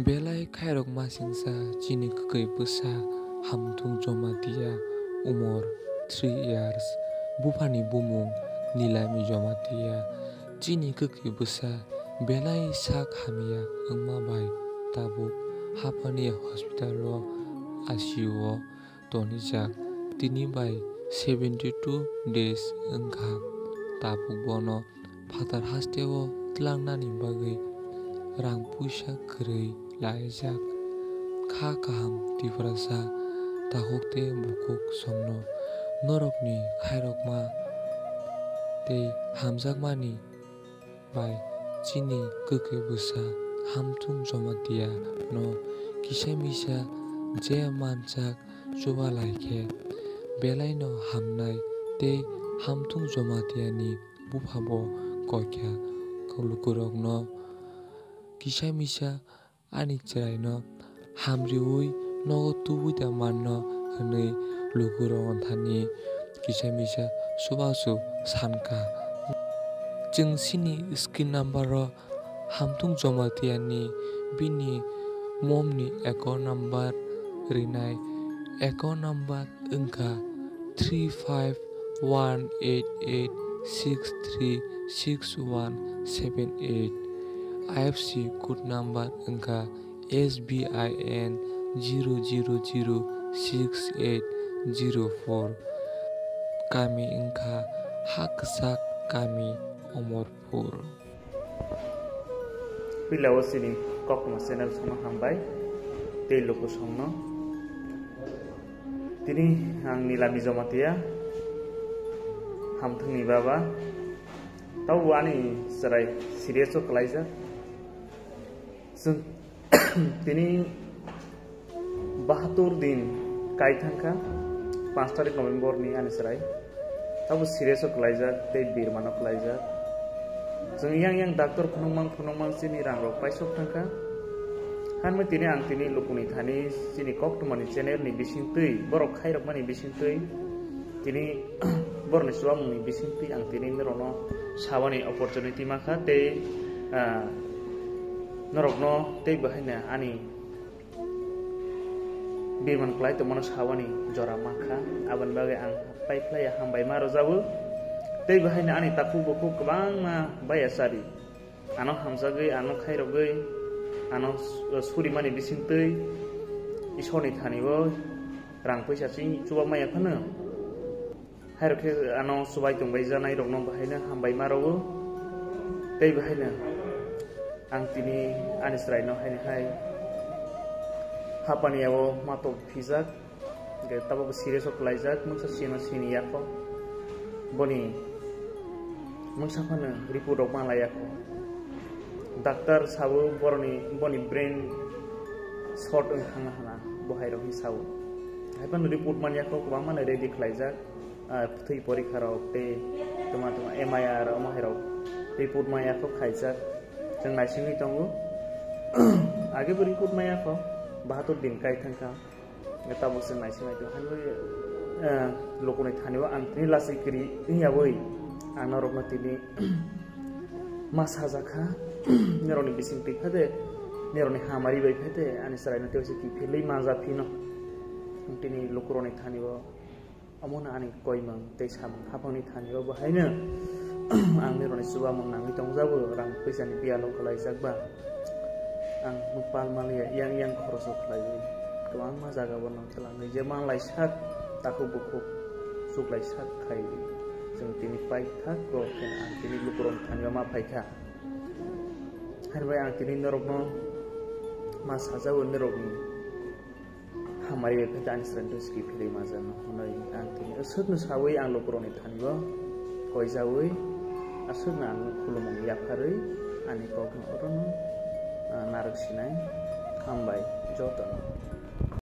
Belai khairok masingsa chini kukai busa hamtung jomatia umur 3 years bufani bumung nilami jomatia chini kukai busa belai sak hamia engma bai tabuk hapani hospital ro ICU o tonijak tini bai 72 days engkha tabuk bono phatar hasteo tlangnani bagui rang puisa kwrui laijak kha kaham tiprasa tahukte bukuk somno norokni khairokma tei hamjakmani bai chini kukai busa hamtung jomatia no kisa misa je manchak chubalai belai no hamnai tei hamtung jomatiani bufabo koikha lukurok no kisa misa ani cherai no hamriui nogo tubui da manno hwnui lukurok onthani kisa misa subasu sanka jeng sini screen number ro hamtung jomatiani bini momni account number rinai account number engkha 351886366178 IFC code number engkha SBIN 0006804 kami engkha haksak kami Omorpur. Pilawo sini kokma channel sama hambai tei loko songno tini ang nilami jomatia hamthungni baba tau ani serai serious kalaija tini 72 दिन kaithangka 5 tarik November ni ani serai tau serious kalaija tei birmano kalaija जों yang doctor phunungmang sini rangrok paisok thangka hanma tini ang tini lukuni thani sini koktumani channel ni bisingtui borok khairok mani bisingtui tini borni suamni bisingtui ang tini nerono sawani opportunity makha tei norokno tei bahaina ani birman klai to mano sawani jora makha aban bagai ang paiklai hambai maro jabu tei bahaina ani taku boku kwbang ma bayasari ano hamjagui ano khairogui ano surimani bisingtui isoni thanibo rang paisa sing chuba maya phano hairokhe ano subai tongbai janai rokno bahaina hambai marogo tei bahaina ang tini ani srai no haini hai hapani abo mato phijak ge tabo serious klaijak mungsa sino sini yako boni mungsa phano report rok malayako doctor sabu boni brain short hanga hana bohai rok sabu haipan report maniako kwbang mane ready khlaijak thui porikha rok te toma MIR amahai rok report mayako khaijak jeng naisingui tongo age bo report mayako 72 दिन kaithangka tabo jeng naisingai to hanoi lokoni thaniwa antini lasai kri ingaboi ang norokno tini masajaka neroni bisingti phade neroni hamari bai phade ani sarai no tewse ki philei maja phino tini lokuroni thaniwa amona ani koimang tei samang hapangni thaniwa bahaina ang neroni suba mong nangi tongjabo rang paisa ni pialo kalaijak ang mupal malia yang khorosok khlai kwbang ma jaga bono khlai je manglai sak taku bukuk suklai sak khai जों tini paithak ro ang tini lukuron thaniwa ma phaikha harbai ang tini norokno ma sajao norokni hamari pheta ani srento ski philei majano honai ang tini asudno sawai ang lukuroni thaniwa koijawi asudna ang khulumong yakharui ani kokno orono narak sinai hambai jotono